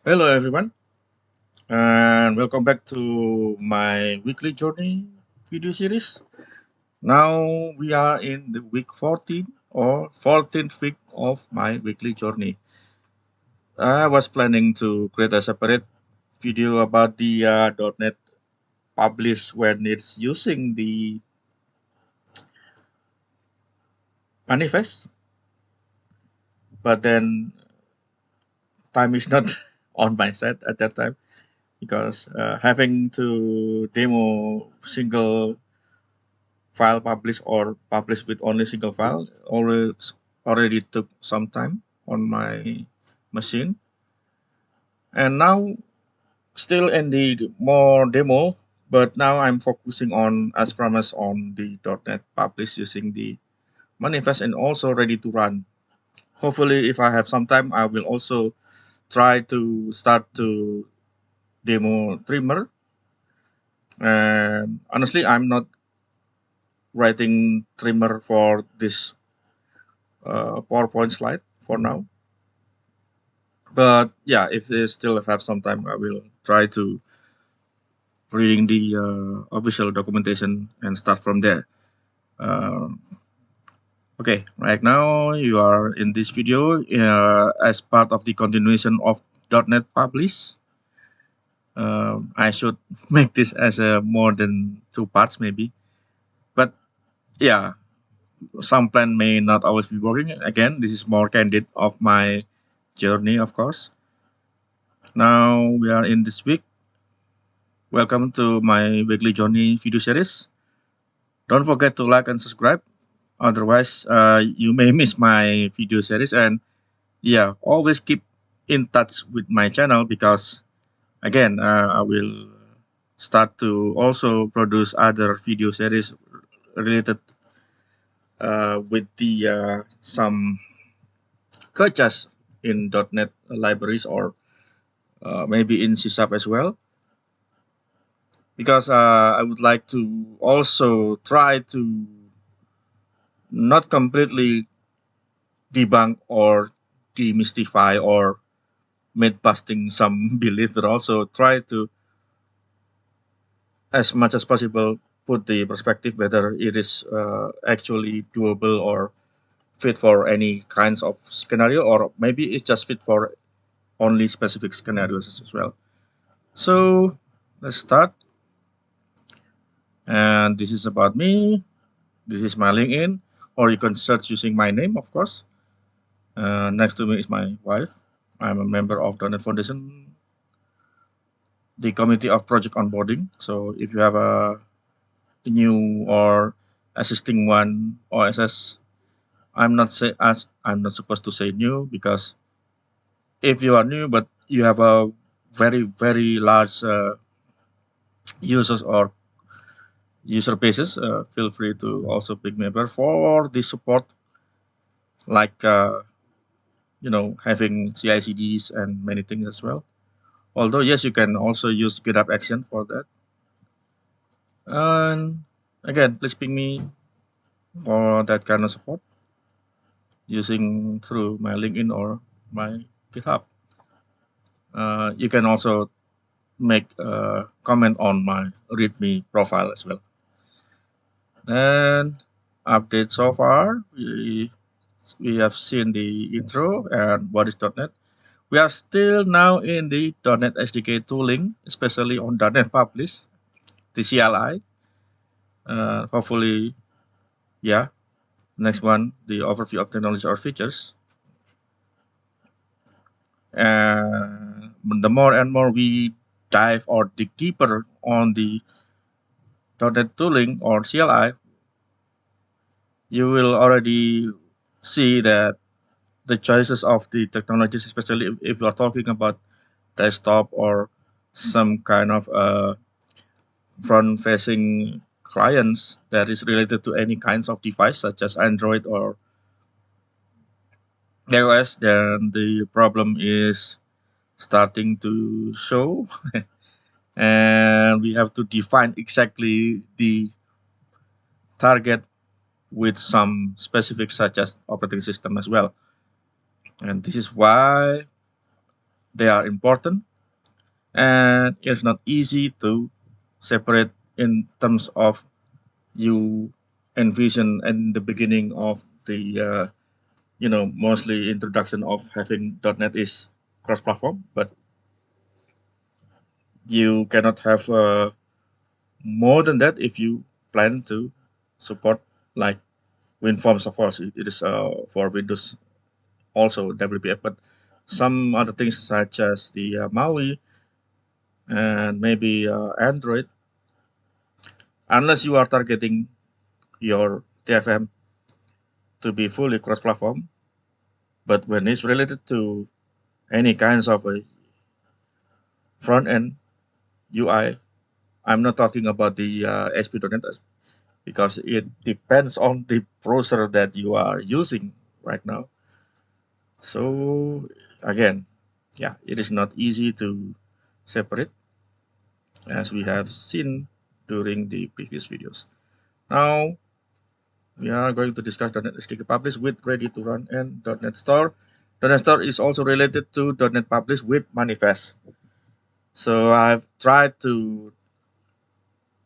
Hello, everyone, and welcome back to my weekly journey video series. Now we are in the week 14 or 14th week of my weekly journey. I was planning to create a separate video about the .NET publish when it's using the manifest, but then time is not on my side at that time because having to demo single file publish or publish with only single file already took some time on my machine. And now still in the more demo, but now I'm focusing on as promised on the .NET publish using the manifest and also ready to run. Hopefully if I have some time I will also try to start to demo trimmer. And honestly I'm not writing trimmer for this PowerPoint slide for now. But yeah, if they still have some time, I will try to reading the official documentation and start from there. Uh, okay, right now you are in this video as part of the continuation of .NET Publish. I should make this as a more than two parts maybe, but yeah, some plan may not always be working. Again, this is more candid of my journey, of course. Now we are in this week. Welcome to my weekly journey video series. Don't forget to like and subscribe. Otherwise, you may miss my video series. And yeah, always keep in touch with my channel because again, I will start to also produce other video series related with the some coaches in .NET libraries or maybe in C# as well. Because I would like to also try to not completely debunk or demystify or myth busting some belief, but also try to, as much as possible, put the perspective whether it is actually doable or fit for any kinds of scenario, or maybe it just fit for only specific scenarios as well. So let's start. And this is about me. This is my LinkedIn, or you can search using my name, of course. Next to me is my wife. I'm a member of DOTNET Foundation, the committee of project onboarding. So if you have a new or assisting one OSS, I'm not supposed to say new because if you are new but you have a very large users or user bases, feel free to also pick member for the support like having CI/CDs and many things as well. Although yes, you can also use GitHub Action for that. And again, please ping me for that kind of support using through my LinkedIn or my GitHub. You can also make a comment on my README profile as well. And update so far, we have seen the intro and what is .NET. We are still now in the .NET SDK tooling, especially on .NET Publish, the CLI. Hopefully, yeah. Next one, the overview of technology or features. And the more and more we dive or dig deeper on the .NET tooling or CLI, you will already see that the choices of the technologies, especially if you are talking about desktop or some kind of front-facing clients that is related to any kinds of device such as Android or iOS, then the problem is starting to show. And we have to define exactly the target with some specifics such as operating system as well. And this is why they are important, and it's not easy to separate in terms of you envision in the beginning of the mostly introduction of having .NET is cross-platform, but you cannot have more than that if you plan to support like WinForms. Of course, it is for Windows also WPF, but some other things such as the MAUI and maybe Android, unless you are targeting your TFM to be fully cross-platform. But when it's related to any kinds of a front-end UI, I'm not talking about the ASP.NET because it depends on the browser that you are using right now. So again, yeah, it is not easy to separate as we have seen during the previous videos. Now we are going to discuss .NET SDK Publish with ReadyToRun and .NET Store. .NET Store is also related to .NET Publish with Manifest. So I've tried to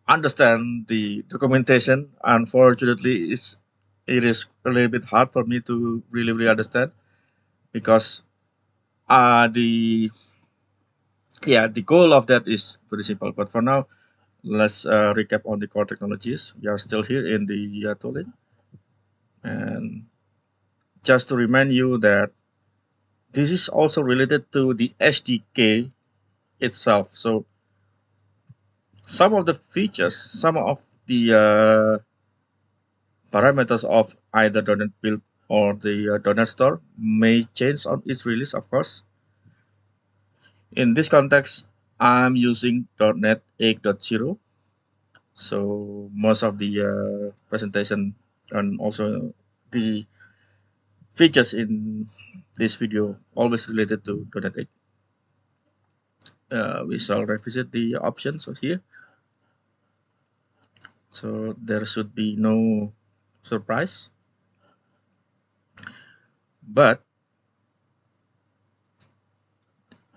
understand the documentation. Unfortunately, it is a little bit hard for me to really understand because the goal of that is very simple. But for now, let's recap on the core technologies. We are still here in the tooling, and just to remind you that this is also related to the SDK itself. So some of the features, some of the parameters of either .NET Build or the .NET Store may change on its release, of course. In this context, I'm using .NET 8.0. So most of the presentation and also the features in this video always related to .NET 8. We shall revisit the options here. So there should be no surprise. But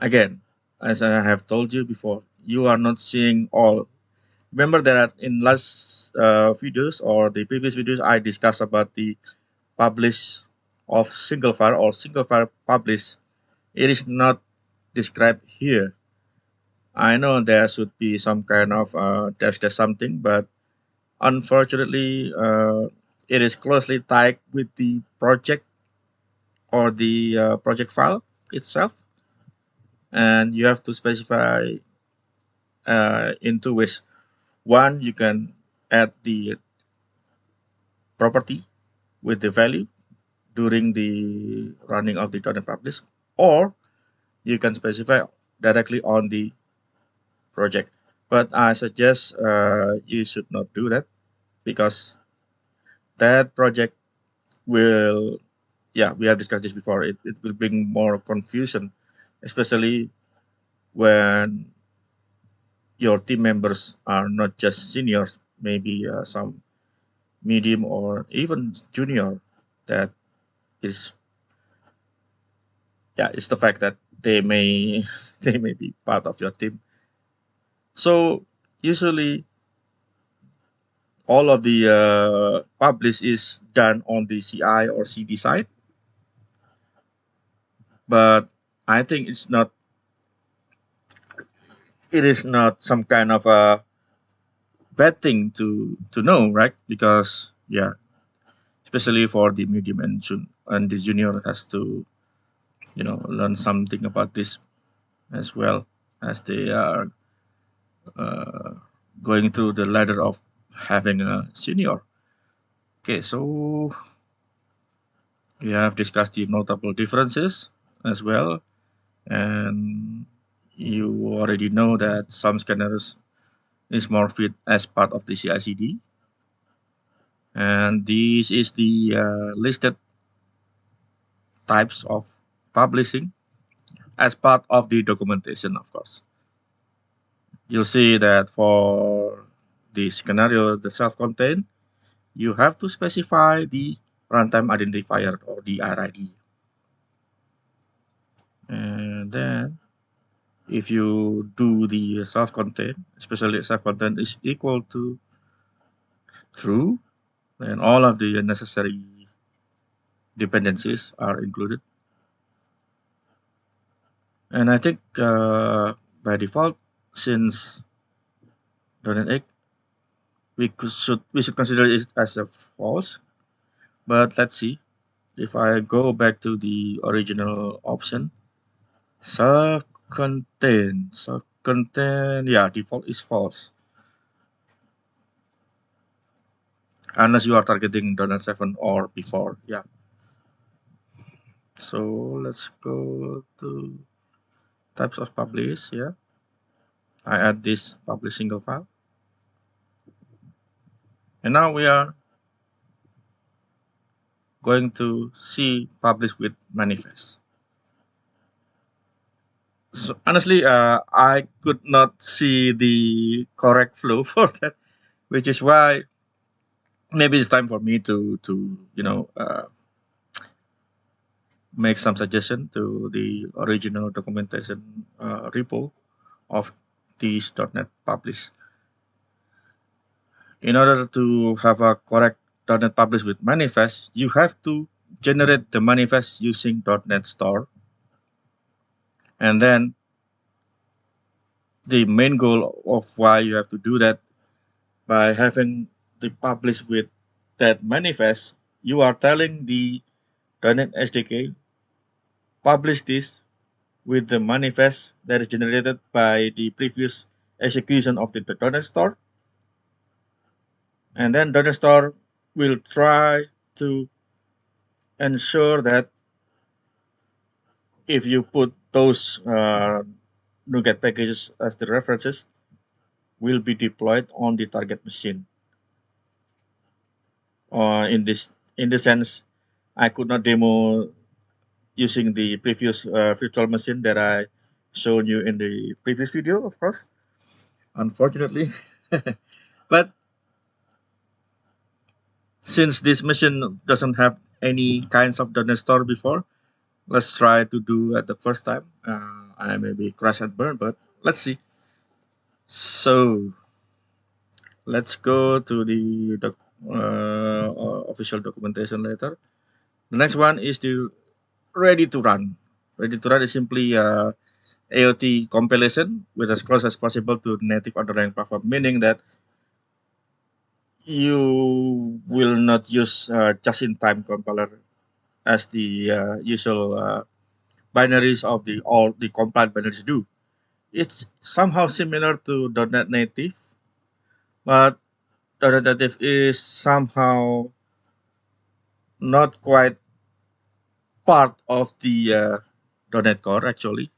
again, as I have told you before, you are not seeing all. Remember that in last videos or the previous videos, I discussed about the publish of single file or single file publish. It is not described here. I know there should be some kind of dash something, but unfortunately, it is closely tied with the project or the project file itself, and you have to specify in two ways. One, you can add the property with the value during the running of the .NET Publish, or you can specify directly on the project. But I suggest you should not do that because that project will, we have discussed this before, it will bring more confusion, especially when your team members are not just seniors, maybe some medium or even junior. That is, it's the fact that they may they may be part of your team. So usually all of the publish is done on the CI or CD side, but I think it is not some kind of a bad thing to know, right? Because especially for the medium and the junior has to learn something about this as well as they are going through the ladder of having a senior. Okay, so we have discussed the notable differences as well, and you already know that some scanners is more fit as part of the CI/CD, and this is the listed types of publishing as part of the documentation, of course. You'll see that for the scenario, the self-contained, you have to specify the runtime identifier or the RID. And then if you do the self-contained, especially self-contained is equal to true, then all of the necessary dependencies are included. And I think by default, since .NET 8, we should consider it as a false. But let's see. If I go back to the original option, self-contained, yeah, default is false. Unless you are targeting .NET 7 or before, yeah. So let's go to types of publish, yeah. I add this publish single file. And now we are going to see publish with manifest. So honestly, I could not see the correct flow for that, which is why maybe it's time for me to make some suggestion to the original documentation repo of this .NET publish. In order to have a correct .NET publish with manifest, you have to generate the manifest using .NET Store, and then the main goal of why you have to do that by having the publish with that manifest, you are telling the .NET SDK publish this with the manifest that is generated by the previous execution of the .NET Store, and then .NET Store will try to ensure that if you put those NuGet packages as the references, will be deployed on the target machine. In this sense, I could not demo using the previous virtual machine that I showed you in the previous video, of course, unfortunately. But since this machine doesn't have any kinds of .NET Store before, let's try to do at the first time. I may be crash and burn, but let's see. So let's go to the official documentation later. The next one is the ready to run. Ready to run is simply AOT compilation with as close as possible to native underlying platform, meaning that you will not use just-in-time compiler as the usual binaries of the all the compiled binaries do. It's somehow similar to .NET Native, but .NET Native is somehow not quite part of the .NET Core. Actually,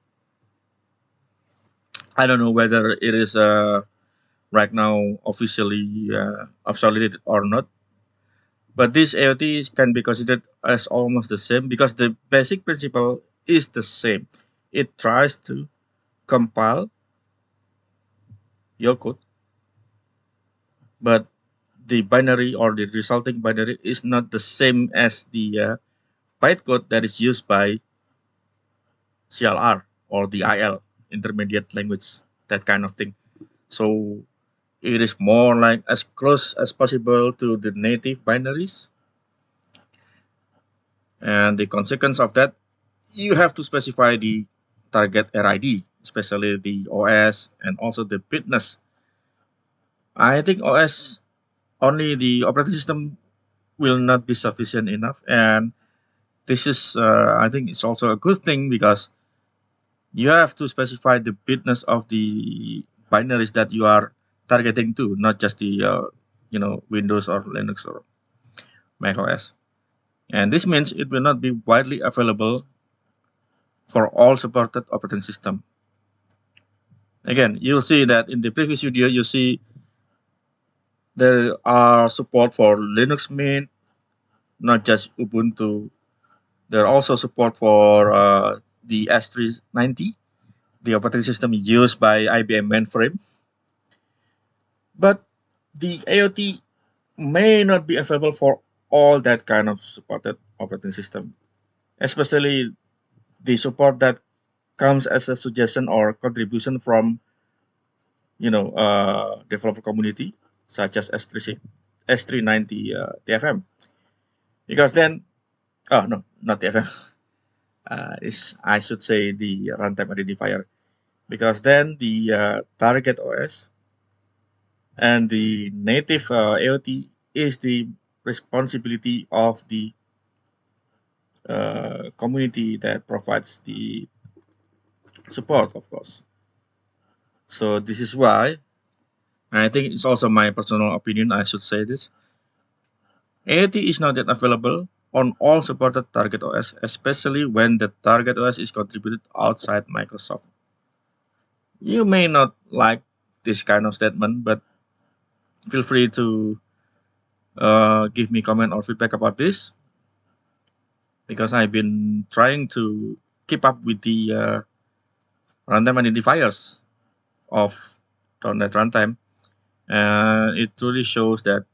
I don't know whether it is right now officially obsoleted or not. But this AOT can be considered as almost the same because the basic principle is the same. It tries to compile your code, but the binary or the resulting binary is not the same as the bytecode that is used by CLR or the IL, intermediate language, that kind of thing. So it is more like as close as possible to the native binaries. And the consequence of that, you have to specify the target RID, especially the OS and also the bitness. I think OS, only the operating system will not be sufficient enough, and this is I think it's also a good thing because you have to specify the bitness of the binaries that you are targeting to, not just the Windows or Linux or Mac OS. And this means it will not be widely available for all supported operating system. Again, you'll see that in the previous video, you see there are support for Linux Mint, not just Ubuntu. There are also support for the S390, the operating system used by IBM mainframe. But the AOT may not be available for all that kind of supported operating system, especially the support that comes as a suggestion or contribution from developer community such as S390 TFM, because then no, not TFM, is I should say the runtime identifier, because then the target OS and the native AOT is the responsibility of the community that provides the support, of course. So this is why, and I think it's also my personal opinion, I should say this, AOT is not yet available on all supported target OS, especially when the target OS is contributed outside Microsoft. You may not like this kind of statement, but feel free to give me comment or feedback about this, because I've been trying to keep up with the runtime identifiers of .NET Runtime, and it truly shows that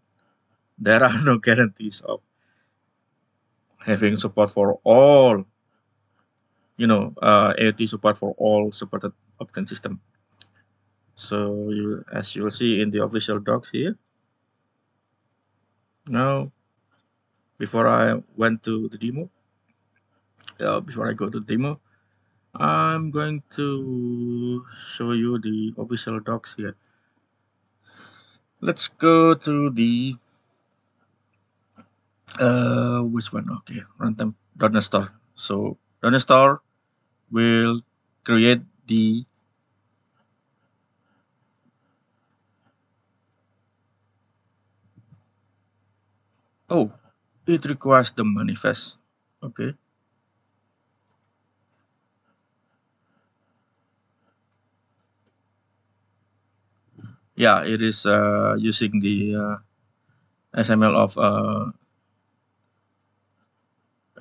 there are no guarantees of having support for all, AOT support for all supported operating system. So as you will see in the official docs here. Now, before I went to the demo, before I go to the demo, I'm going to show you the official docs here. Let's go to the which one? Okay, runtime .NET Store. So .NET Store will create the it requires the manifest. Okay. Yeah, it is using the XML of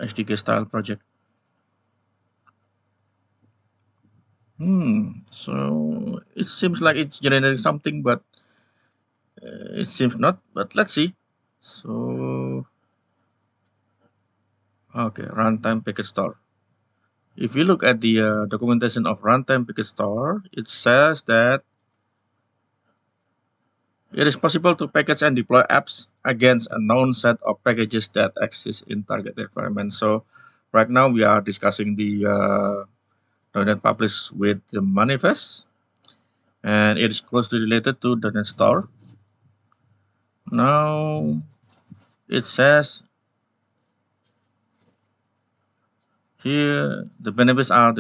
SDK style project. So it seems like it's generating something, but it seems not. But let's see. So okay, Runtime Package Store. If you look at the documentation of Runtime Package Store, it says that it is possible to package and deploy apps against a known set of packages that exist in target environment. So right now we are discussing the .NET published with the manifest, and it is closely related to .NET Store. Now it says here the benefits are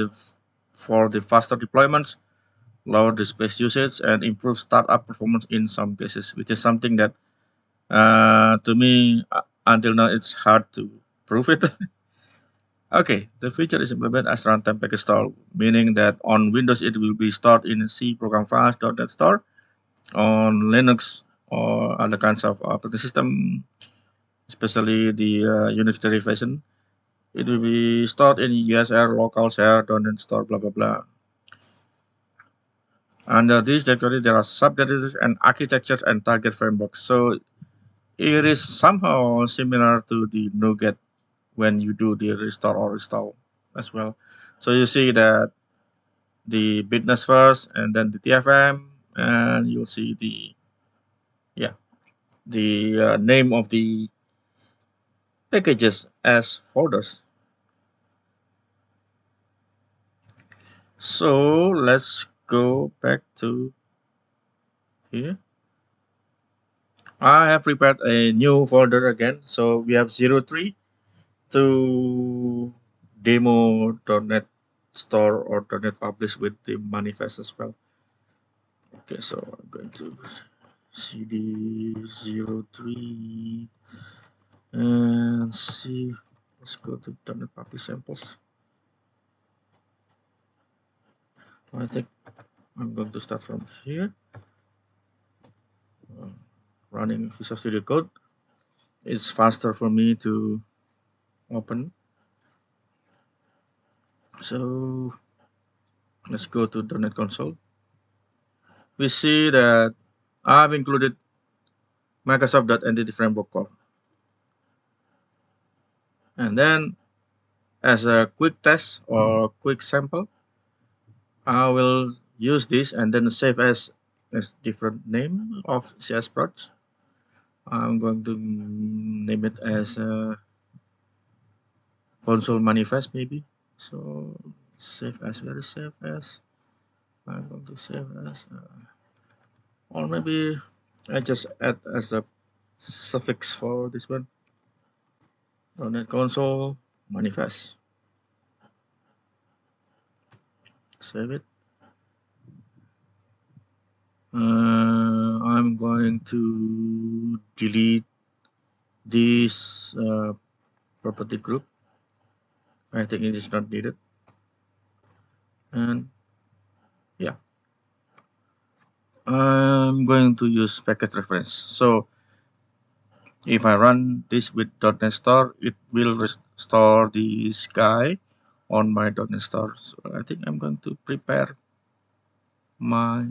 for the faster deployments, lower the space usage, and improve startup performance in some cases, which is something that to me until now it's hard to prove it. Okay, the feature is implemented as runtime package store, meaning that on Windows it will be stored in C program files .NET Store. On Linux or other kinds of operating system, especially the Unix derivation, it will be stored in USR, local share, .NET Store, blah blah blah. Under this directory, there are subdirectories and architectures and target frameworks. So it is somehow similar to the NuGet when you do the restore or restore as well. So you see that the bitness first and then the TFM, and you'll see the name of the packages as folders. So let's go back to here. I have prepared a new folder again. So we have 03 to demo.net store or .NET publish with the manifest as well. Okay, so I'm going to cd03 and see. Let's go to .NET publish samples. I think I'm going to start from here. Running Visual Studio Code. It's faster for me to open. So let's go to .NET Console. We see that I've included Microsoft.Entity Framework core. And then as a quick test or quick sample, I will use this and then save as different name of CS project. I'm going to name it as console manifest maybe. So save as, where is save as? I'm going to save as, or maybe I just add as a suffix for this one. .NET console manifest. Save it. I'm going to delete this property group. I think it is not needed. And yeah, I'm going to use package reference. So if I run this with .NET Store, it will restore this guy on my .NET Store. So I think I'm going to prepare my,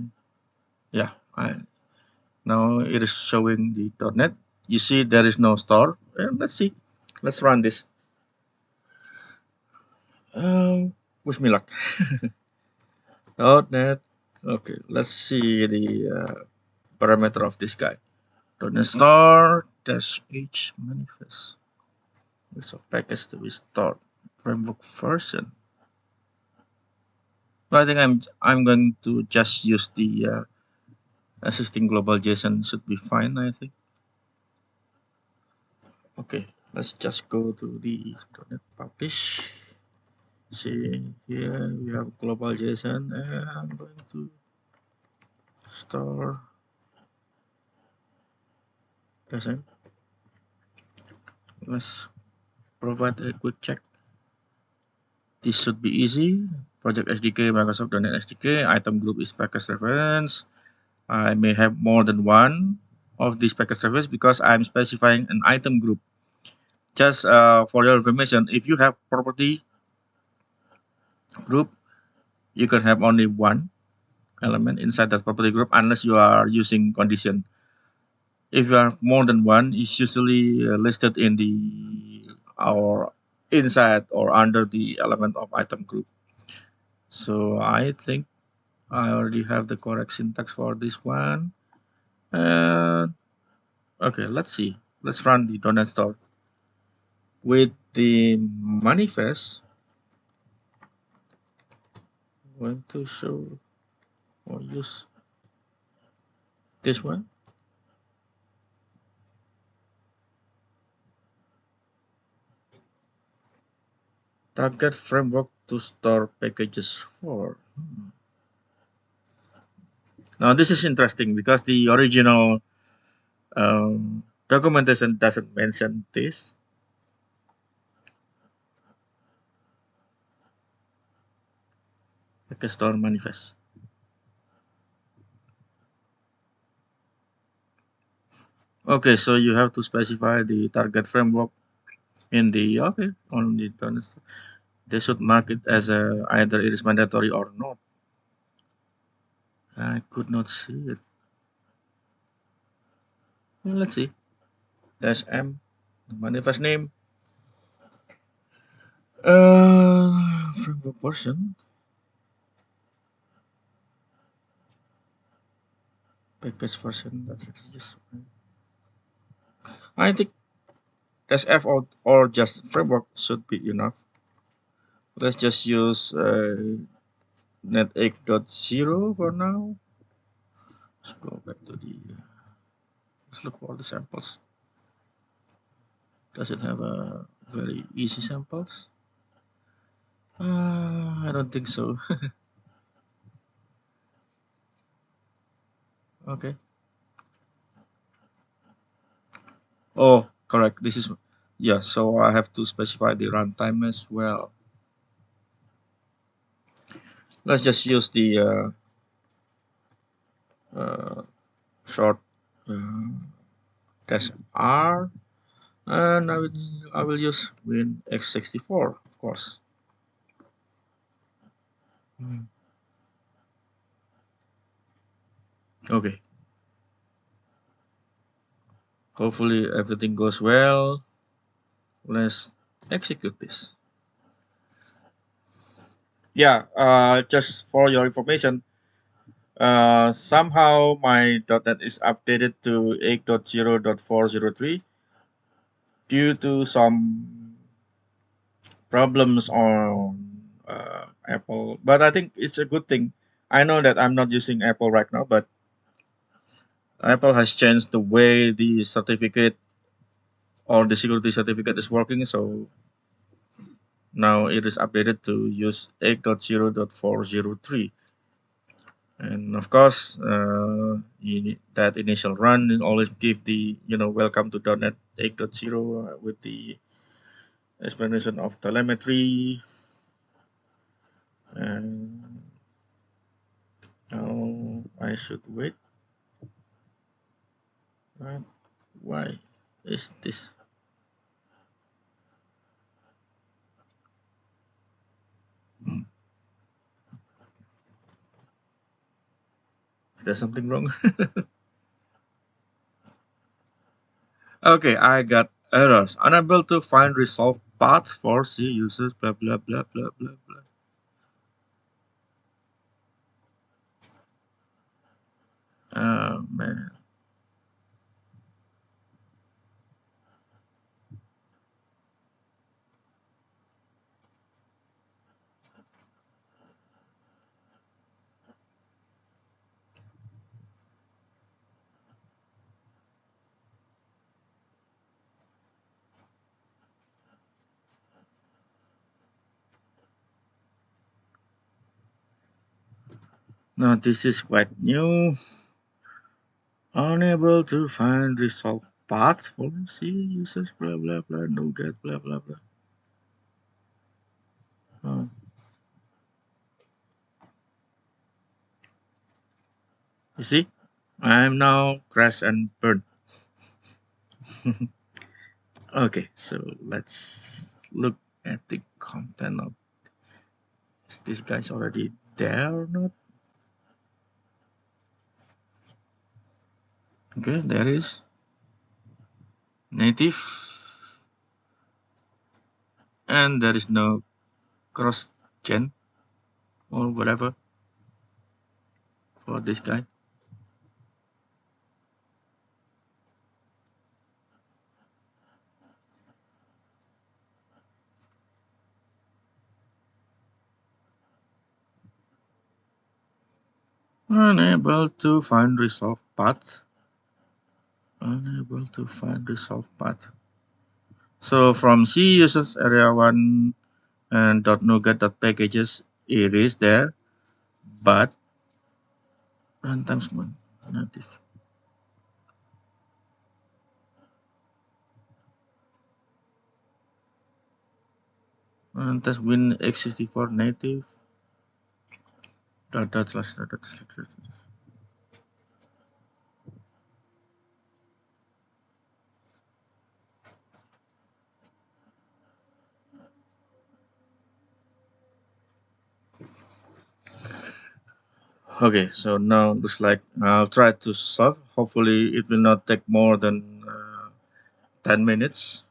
yeah, now it is showing the .NET. You see there is no store. Let's see. Let's run this. Wish me luck. .NET. Okay, let's see the parameter of this guy. .NET Store dash H manifest. It's a package to be stored. Framework version. So I think I'm going to just use the existing global JSON should be fine. I think. Okay, let's just go to the .NET publish. See here we have global JSON, and I'm going to store JSON. Let's provide a quick check. This should be easy. Project SDK, Microsoft.NET SDK, item group is package reference. I may have more than one of these package reference because I'm specifying an item group. Just for your information, if you have property group, you can have only one element inside that property group unless you are using condition. If you have more than one, it's usually listed in the or inside or under the element of item group. So I think I already have the correct syntax for this one. Okay, let's see. Let's run the .NET Store with the manifest. I'm going to show or use this one. Target framework to store packages for. Now this is interesting because the original documentation doesn't mention this. Package store manifest. Okay, so you have to specify the target framework in the on the they should mark it as either it is mandatory or not. I could not see it. Well, let's see. Dash M, the manifest name. Framework version. Package version. That's just. I think dash F or just framework should be enough. Let's just use net 8.0 for now. Let's go back to the. Let's look for the samples. Does it have a very easy samples? I don't think so. Okay. Oh, correct. This is, yeah. So I have to specify the runtime as well. Let's just use the short dash R, and I will use Win x64, of course. Okay. Hopefully everything goes well. Let's execute this. Yeah, just for your information, somehow my .NET is updated to 8.0.403 due to some problems on Apple. But I think it's a good thing. I know that I'm not using Apple right now, but Apple has changed the way the certificate or the security certificate is working. So now it is updated to use 8.0.403. And of course, that initial run will always give the welcome to .NET 8.0 with the explanation of telemetry. And now I should wait. Right? Why is this? Hmm, is there something wrong? Okay, I got errors. Unable to find resolve path for C users. Blah blah blah blah blah blah. Oh man. Now this is quite new. Unable to find resolve paths for C users. Blah blah blah. No get blah blah blah. Oh, you see, I'm now crash and burn. Okay, so let's look at the content of is this guy's already there or not? Okay, there is native, and there is no cross gen or whatever for this guy. Unable to find resolve path. Unable to find resolve path. So from C users area 1 and .Nuget.packages, it is there, but runtime one native. And test win x64 native. Dot. Okay, so now looks like I'll try to solve. Hopefully, it will not take more than 10 minutes.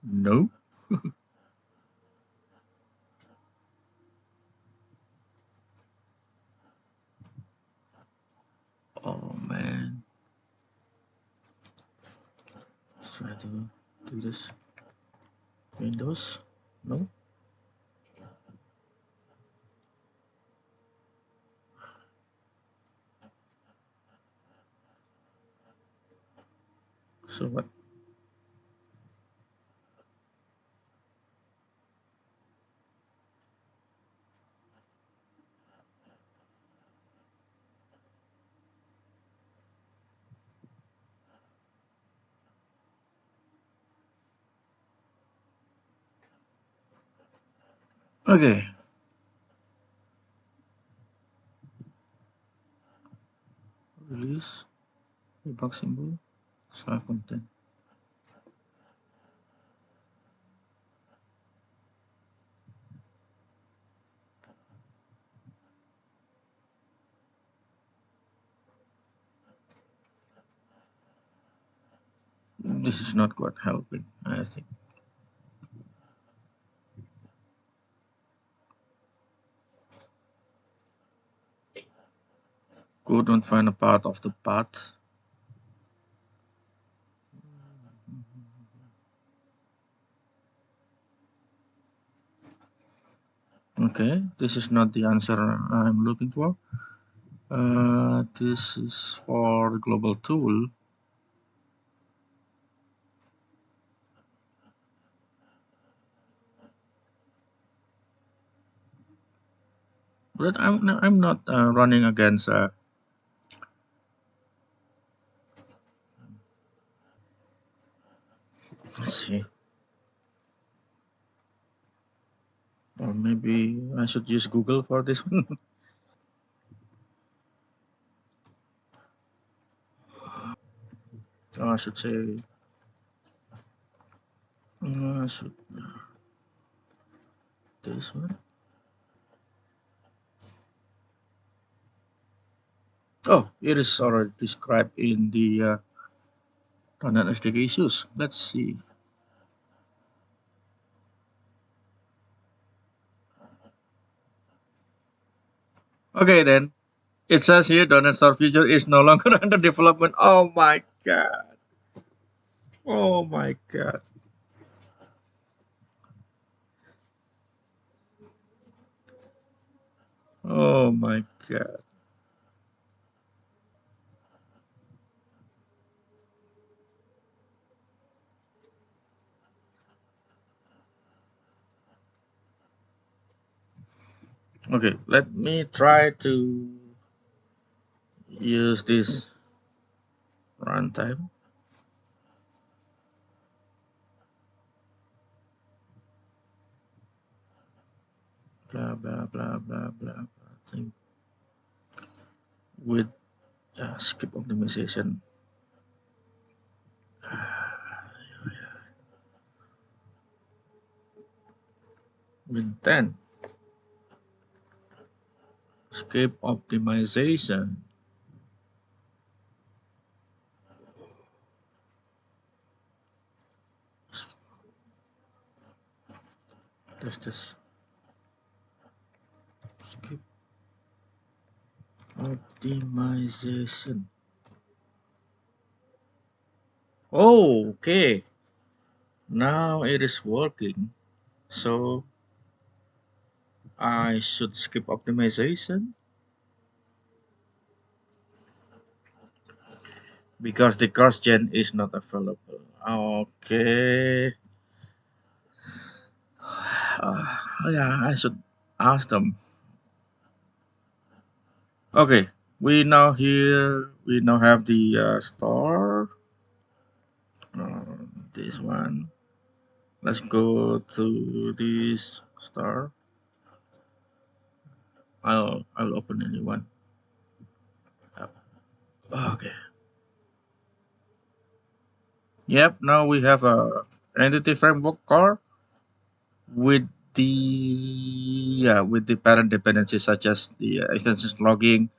No. Oh man. Let's try to do this. Windows. No. So what? Okay. Release. Debug symbol. Select content. This is not quite helping, I think. Couldn't find a part of the path. Okay, this is not the answer I'm looking for. This is for global tool. But I'm not running against. Let's see. Or maybe I should use Google for this one. Or I should say. I should this one. Oh, it is already described in the .NET SDK issues. Let's see. Okay, then. It says here .NET Store Future is no longer under development. Oh my god. Oh my god. Oh my god. Okay, let me try to use this runtime. Blah blah blah blah blah. Thing with skip optimization. With 10 skip optimization. This skip optimization. Oh, okay. Now it is working. So I should skip optimization because the cross gen is not available. Okay. Yeah, I should ask them. Okay, we now have the store. This one. Let's go to this store. I'll open a new one. Okay. Yep. Now we have a entity framework core with the with the parent dependencies such as the extensions logging,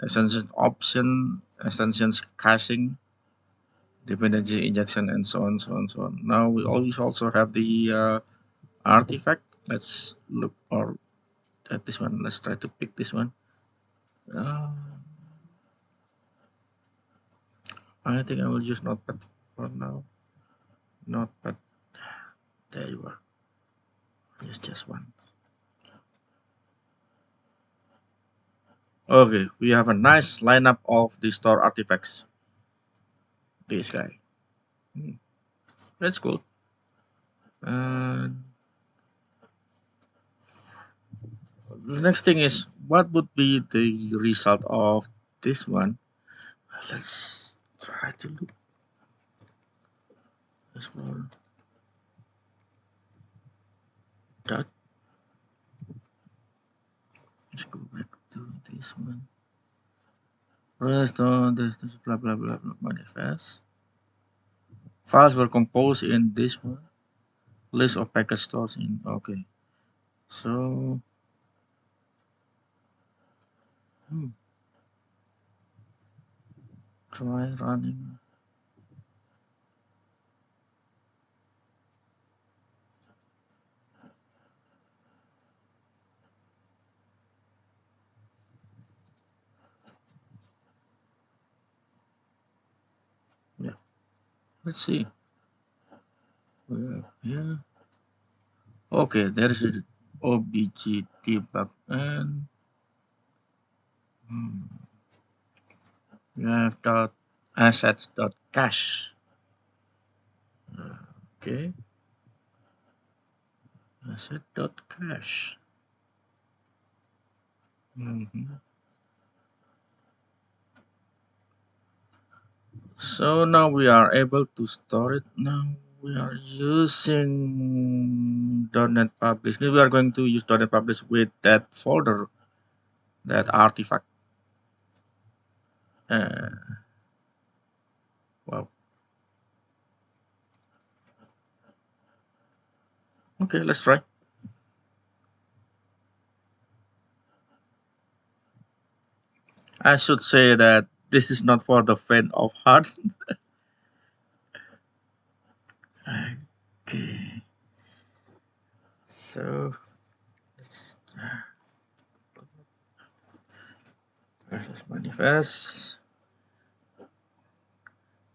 extension option, extensions caching, dependency injection, and so on, so on, so on. Now we always also have the artifact. Let's look or at this one. Let's try to pick this one. Uh, I think I will use Notepad for now. Notepad. There you are. Use just one. Okay, we have a nice lineup of the store artifacts. This guy. Hmm, that's cool. And the next thing is what would be the result of this one? Let's try to look this one. That. Let's go back to this one. Rest on this blah blah blah blah manifest. Files were composed in this one. List of package stores in okay. So hmm, try running. Let's see. Yeah. Okay, there is a obj debug and you have dot assets dot cache. Okay, asset dot cache. Mhm. So now we are able to store it. Now we are using .NET Publish. We are going to use .NET Publish with that folder, that artifact. Uh, wow. Okay, let's try. I should say that this is not for the faint of heart. Okay, so versus manifest.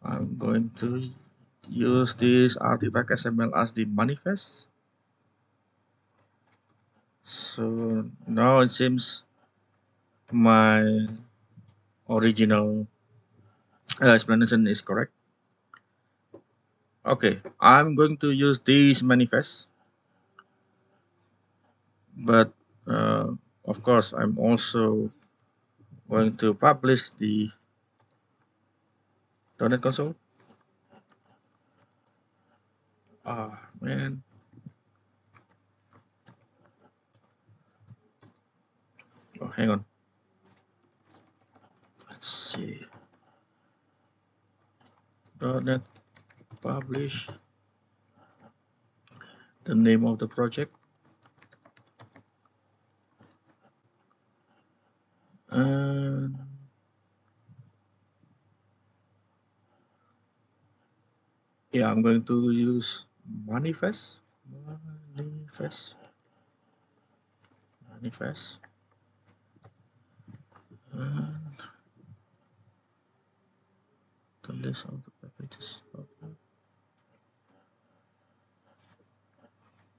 I'm going to use this artifact XML as the manifest. So now it seems my original explanation is correct. Okay, I'm going to use this manifest, but uh, of course, I'm also going to publish the .NET Console. Ah, man. Oh, hang on. Let's see. .NET publish the name of the project. And yeah, I'm going to use manifest. Manifest. Manifest. And the list of the packages.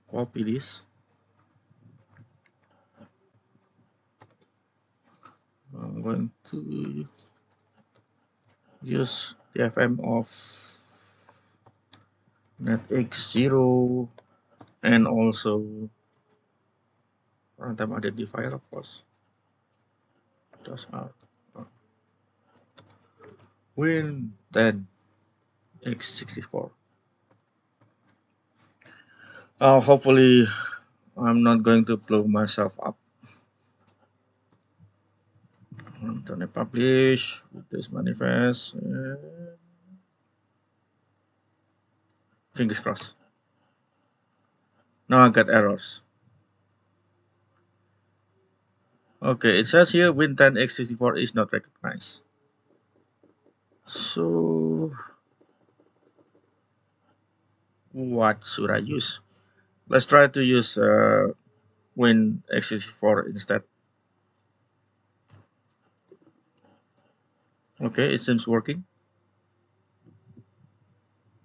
Copy this. I'm going to use the FM of netx0 and also runtime identifier, of course. Just Win10 x64. Hopefully, I'm not going to blow myself up. I'm gonna publish with this manifest. Fingers crossed. Now I got errors. Okay, it says here Win10 x64 is not recognized. So, what should I use? Let's try to use Win x64 instead. Okay, it seems working.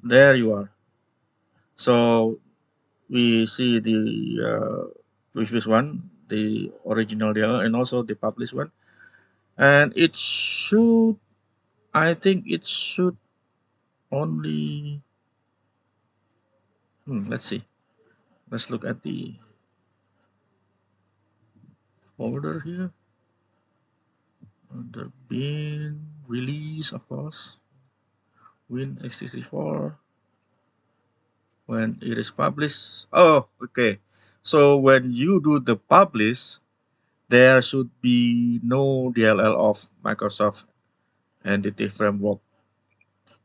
There you are. So we see the previous one, the original DL, and also the published one. And it should, I think it should only, let's see. Let's look at the folder here. Under bin, release, of course, Win x64. When it is published. Oh, okay. So when you do the publish, there should be no DLL of Microsoft Entity Framework.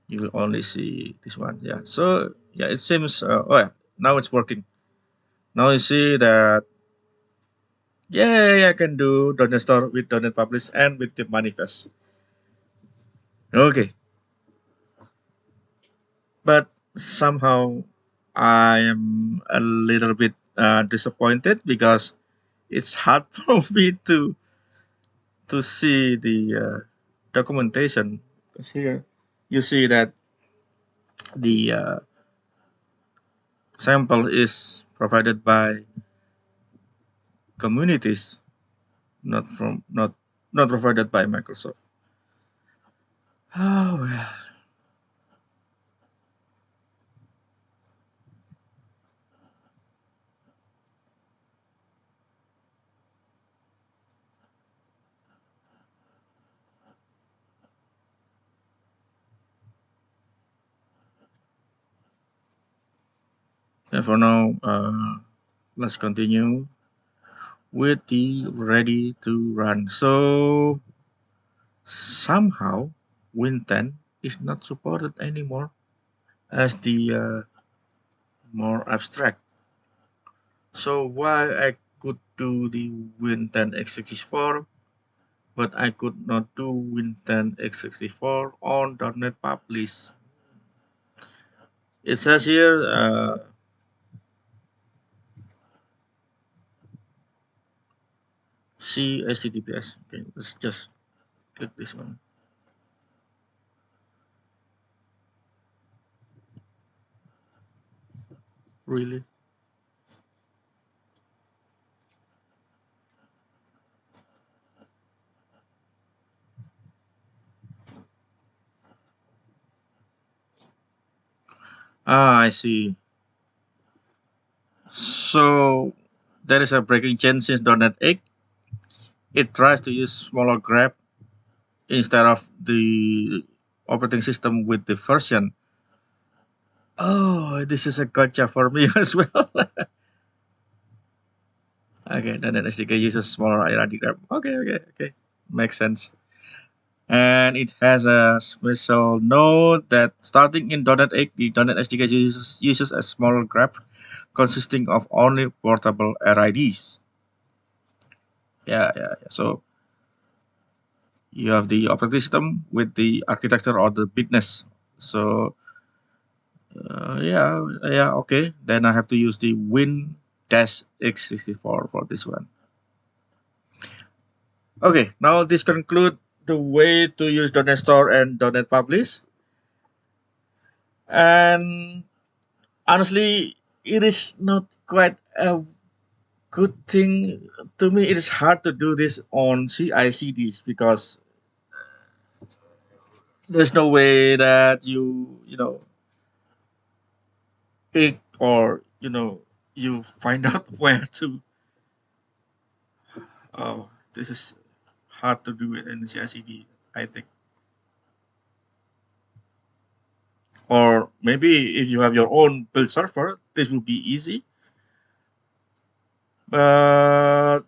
You will only see this one. Yeah. So yeah, it seems. Oh yeah, now it's working. Now you see that. Yeah, I can do .NET Store with .NET Publish and with the manifest. Okay, but somehow I am a little bit disappointed because it's hard for me to see the documentation. 'Cause here you see that the sample is provided by communities, not provided by Microsoft. Oh well. And for now, let's continue with the ready to run. So somehow Win10 is not supported anymore as the more abstract. So while I could do the Win10 x64, but I could not do Win10 x64 on .NET Publish. It says here see HTTPS. Okay, let's just click this one. Really? Ah, I see. So there is a breaking change since .NET 8. It tries to use smaller graph instead of the operating system with the version. Oh, this is a gotcha for me as well. Okay, then SDK uses smaller IRD graph. Okay. Makes sense. And it has a special note that starting in .NET 8, the .NET SDK uses a smaller graph consisting of only portable RIDs. Yeah. So you have the operating system with the architecture or the business. So yeah, okay. Then I have to use the Win-x64 for this one. Okay, now this conclude the way to use .NET Store and .NET Publish. And honestly, it is not quite a good thing. To me, it is hard to do this on CI/CDs because there's no way that you pick or you find out where to. Oh, this is hard to do it in CI/CD, I think. Or maybe if you have your own build server, this will be easy. But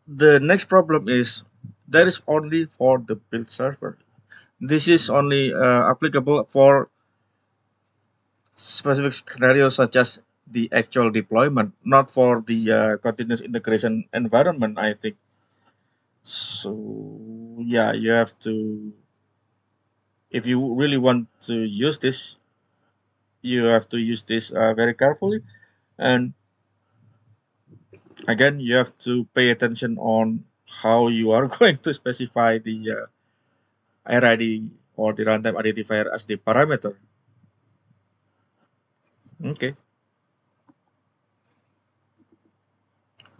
the next problem is that is only for the build server. This is only applicable for specific scenarios such as the actual deployment, not for the continuous integration environment, I think. So yeah, you have to, if you really want to use this, you have to use this very carefully. And again, you have to pay attention on how you are going to specify the RID or the runtime identifier as the parameter. Okay.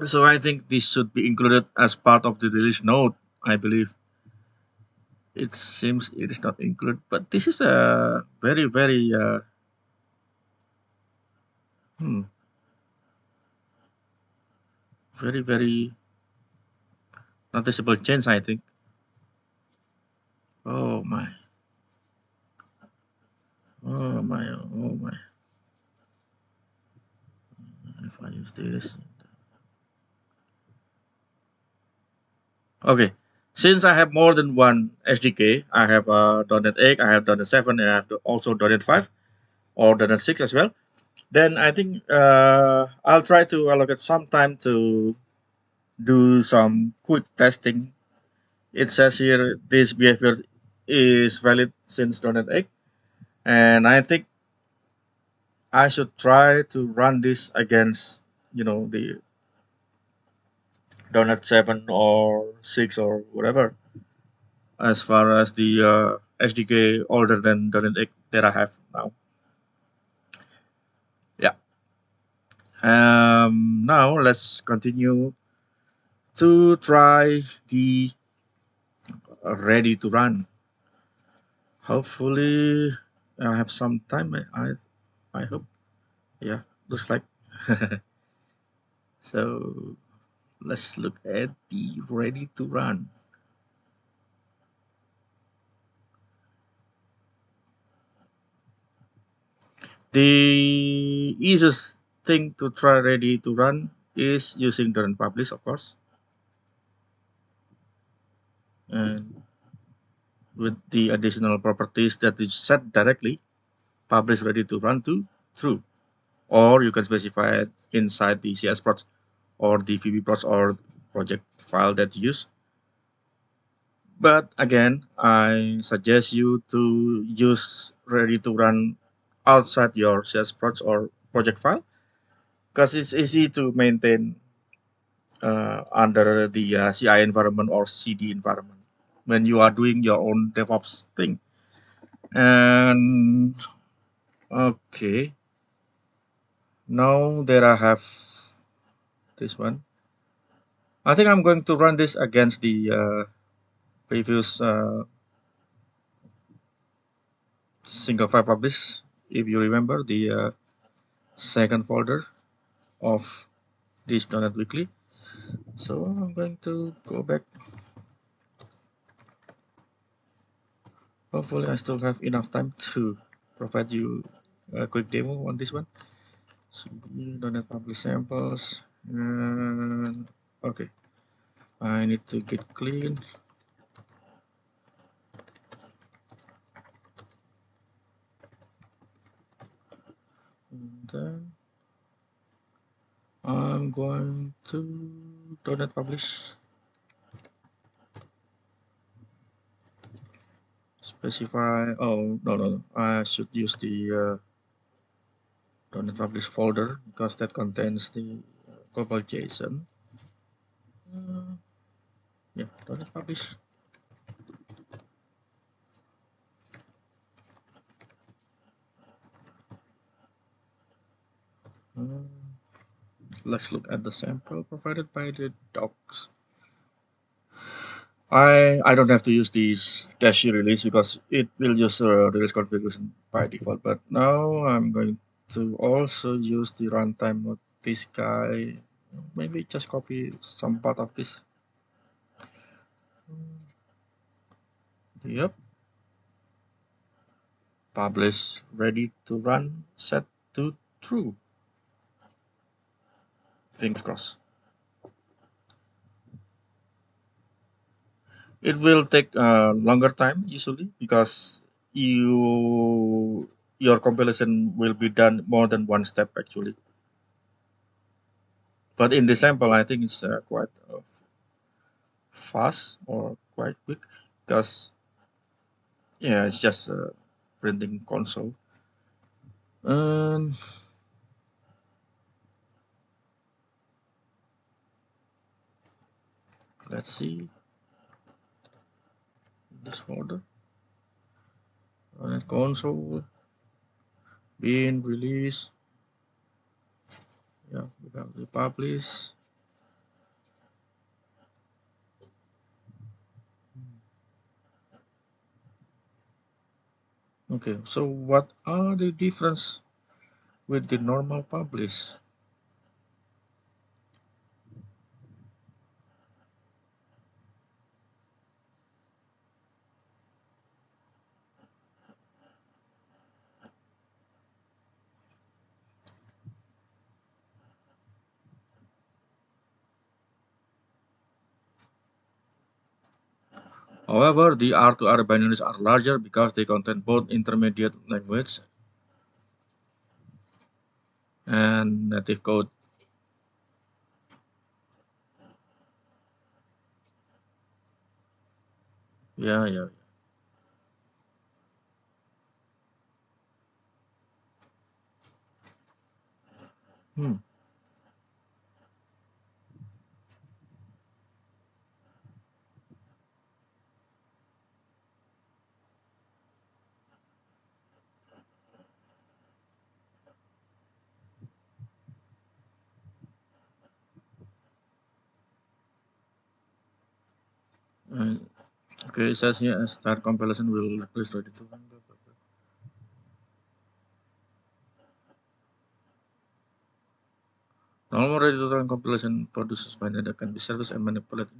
So I think this should be included as part of the release note, I believe. It seems it is not included, but this is a very hmm, very noticeable change, I think. Oh my, oh my. If I use this. Okay. Since I have more than one SDK, I have .NET 8, I have .NET 7, and I have also .NET 5 or .NET 6 as well. Then I think I'll try to allocate some time to do some quick testing. It says here this behavior is valid since .NET 8, and I think I should try to run this against the .NET 7 or 6 or whatever as far as the SDK older than .NET 8. that I have now. Yeah. Now let's continue to try the ready to run. Hopefully, I have some time. I hope. Yeah, looks like. So let's look at the ready to run. The easiest thing to try ready to run is using the run publish, of course, and with the additional properties that is set directly, publish ready to run to true, or you can specify it inside the CS procs or the VB procs or project file that you use. But again, I suggest you to use ready to run outside your CS procs or project file because it's easy to maintain under the CI environment or CD environment when you are doing your own DevOps thing. And okay, now that I have this one, I think I'm going to run this against the previous single file publish. If you remember the second folder of this .NET Weekly. So I'm going to go back. Hopefully I still have enough time to provide you a quick demo on this one. So .NET publish samples. And okay, I need to get clean. And then I'm going to .NET publish. Specify. Oh no, I should use the .NET publish folder because that contains the global JSON. Yeah, .NET publish. Let's look at the sample provided by the docs. I don't have to use this dash release because it will use release configuration by default. But now I'm going to also use the runtime notice guy. Maybe just copy some part of this. Yep. Publish ready to run set to true. Fingers crossed. It will take a longer time usually because your compilation will be done more than one step actually. But in the sample, I think it's quite fast or quite quick because yeah, it's just a printing console. And let's see this folder. Console being released. Yeah, we have the publish. Okay, so what are the difference with the normal publish? However, the R2R binaries are larger because they contain both intermediate language and native code. Yeah. Hmm. Okay, it says here start compilation will replace ReadyToRun. Normal ReadyToRun compilation produces binary that can be serviced and manipulated.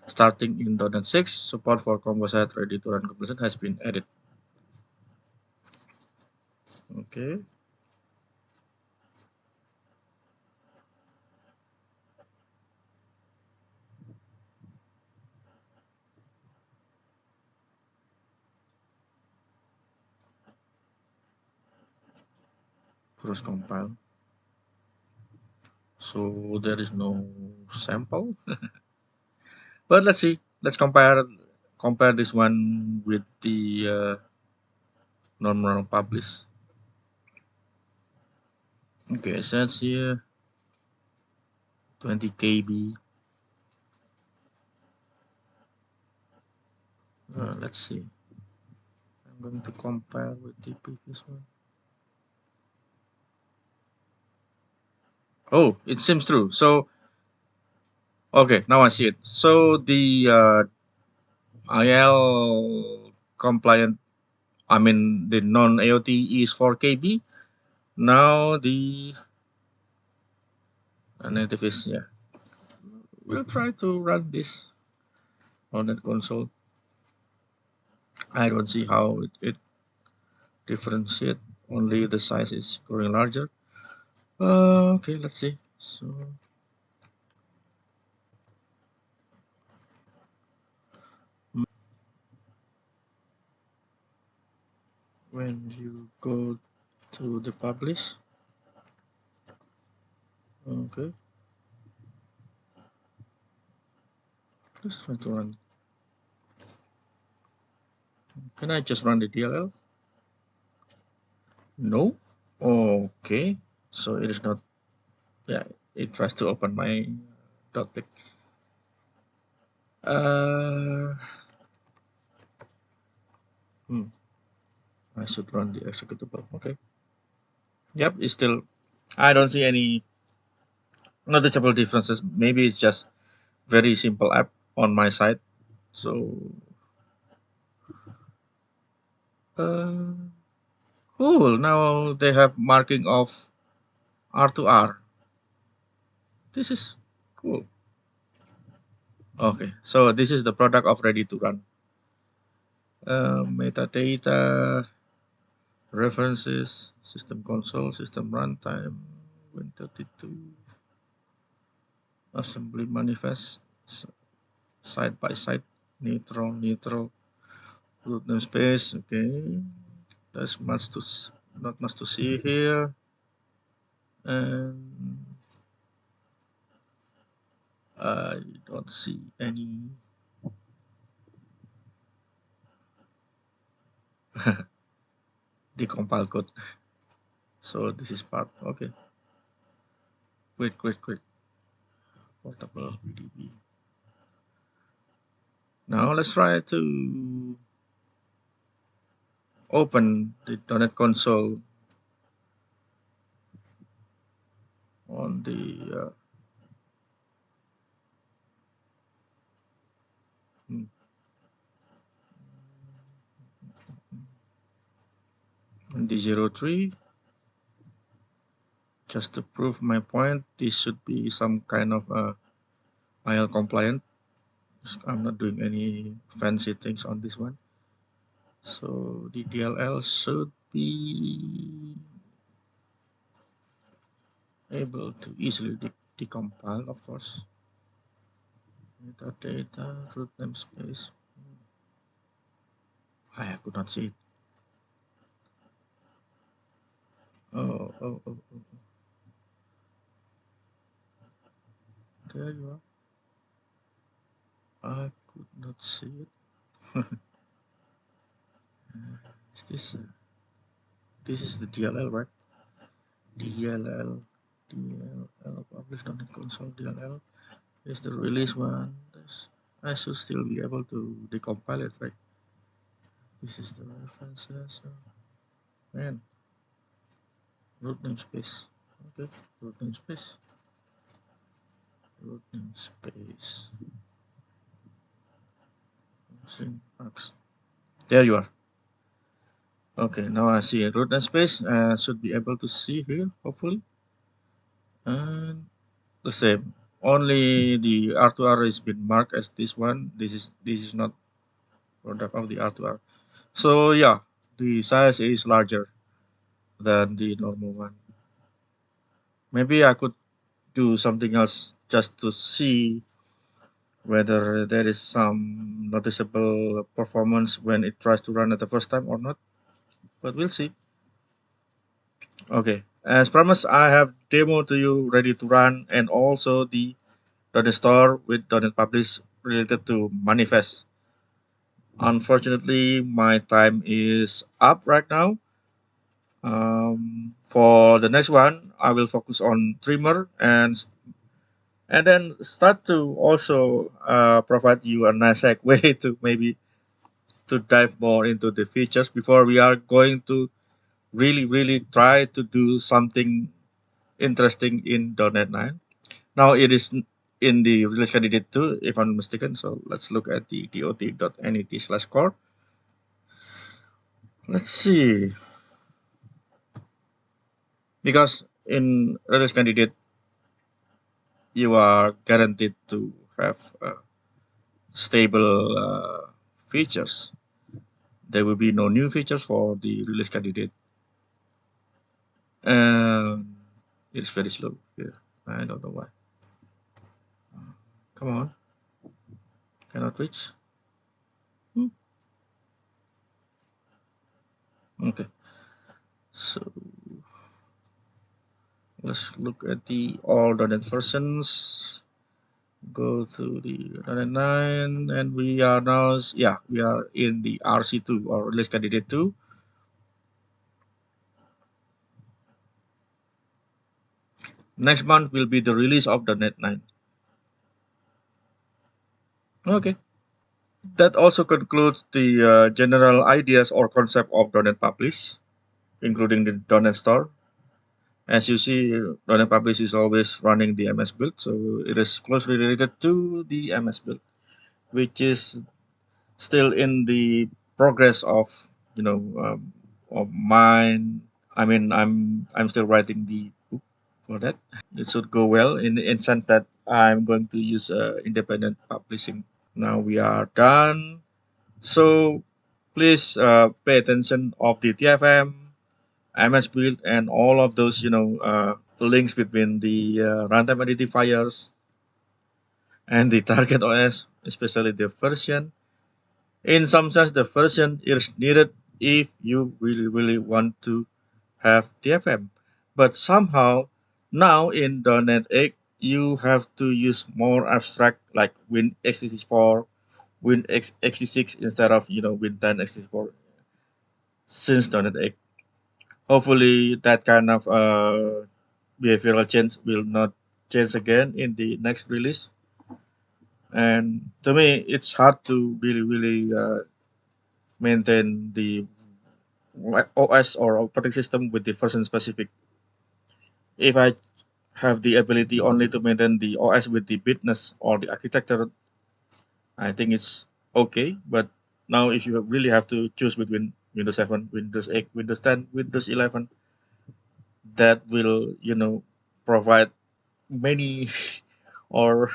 Starting in .NET 6, support for composite ReadyToRun compilation has been added. Okay. Cross compile. So there is no sample. But let's see. Let's compare this one with the normal publish. Okay, it says here 20 KB. Let's see. I'm going to compare with the previous one. Oh, it seems true. So okay, now I see it. So the IL compliant, I mean the non-AOT is 4 KB. Now the native is, yeah. We'll try to run this on that console. I don't see how it differentiate. Only the size is growing larger. Okay, let's see. So when you go to the publish, okay, let's try to run. Can I just run the DLL? No. Okay, so it is not. Yeah, it tries to open my .pic. Uh, hmm, I should run the executable. Okay. Yep, it's still. I don't see any noticeable differences. Maybe it's just very simple app on my side. So, uh, cool. Now they have marking of R2R. This is cool. Okay, so this is the product of ReadyToRun. Metadata, references, system console, system runtime, Win32, assembly manifest, side by side, neutral, root namespace. Okay, there's not much to see here, and I don't see any decompile code. So this is part. Okay, quick. Portable VDB. Now let's try to open the .NET console on the hmm, on the 03. Just to prove my point, this should be some kind of IL compliant. I'm not doing any fancy things on this one. So the DLL should be able to easily decompile, of course. Metadata, root namespace. I could not see it. Oh. There you are. I could not see it. Is this is the DLL, right? DLL published on the console. DLL is the release one. I should still be able to decompile it, right? This is the references. Man, root namespace. Okay, root namespace. There you are. Okay, now I see a root namespace. Should be able to see here, hopefully. And the same. Only the R2R is been marked as this one. This is not product of the R2R. So yeah, the size is larger than the normal one. Maybe I could do something else just to see whether there is some noticeable performance when it tries to run at the first time or not. But we'll see. Okay, as promised, I have demo to you ready to run and also the .NET Store with .NET Publish related to manifest. Unfortunately, my time is up right now. For the next one, I will focus on trimmer and then start to also provide you a nice segue to maybe to dive more into the features before we are going to really try to do something interesting in .NET 9. Now it is in the release candidate 2, if I'm not mistaken. So let's look at the dot.net/core. Let's see, because in release candidate you are guaranteed to have stable features. There will be no new features for the release candidate. And it's very slow here. I don't know why. Come on. Cannot reach. Okay. So let's look at the all .NET versions. Go to the .NET 9 and we are now, yeah, we are in the RC2 or release candidate 2. Next month will be the release of .NET 9. Okay. That also concludes the general ideas or concept of .NET Publish, including the .NET Store. As you see, .NET Publish is always running the MS build, so it is closely related to the MS build, which is still in the progress of of mine. I mean, I'm still writing the book for that. It should go well in sense that I'm going to use independent publishing. Now we are done. So please pay attention of the TFM, MS build, and all of those links between the runtime identifiers and the target OS, especially the version. In some sense, the version is needed if you really want to have TFM. But somehow now in .NET 8, you have to use more abstract like Win x64, Win x86 instead of Win10 x64 since .NET 8. Hopefully that kind of behavioral change will not change again in the next release. And to me, it's hard to really maintain the OS or operating system with the version specific. If I have the ability only to maintain the OS with the bitness or the architecture, I think it's okay. But now if you really have to choose between Windows 7, Windows 8, Windows 10, Windows 11, that will provide many or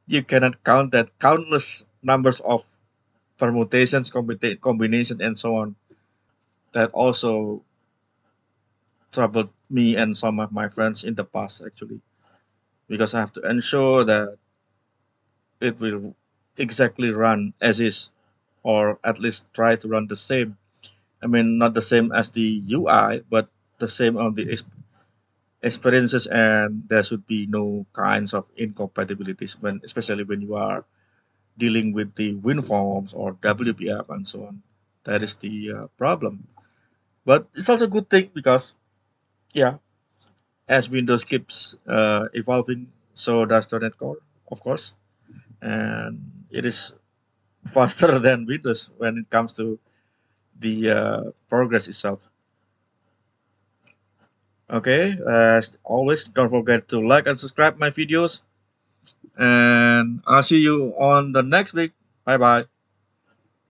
you cannot count that countless numbers of permutations, combination, and so on. That also troubled me and some of my friends in the past actually, because I have to ensure that it will exactly run as is, or at least try to run the same. I mean, not the same as the UI, but the same on the experiences, and there should be no kinds of incompatibilities when, especially when you are dealing with the WinForms or WPF and so on. That is the problem. But it's also a good thing because, yeah, as Windows keeps evolving, so does .NET Core, of course, and it is faster than Windows when it comes to the progress itself. Okay, as always, don't forget to like and subscribe my videos, and I'll see you on the next week. Bye bye.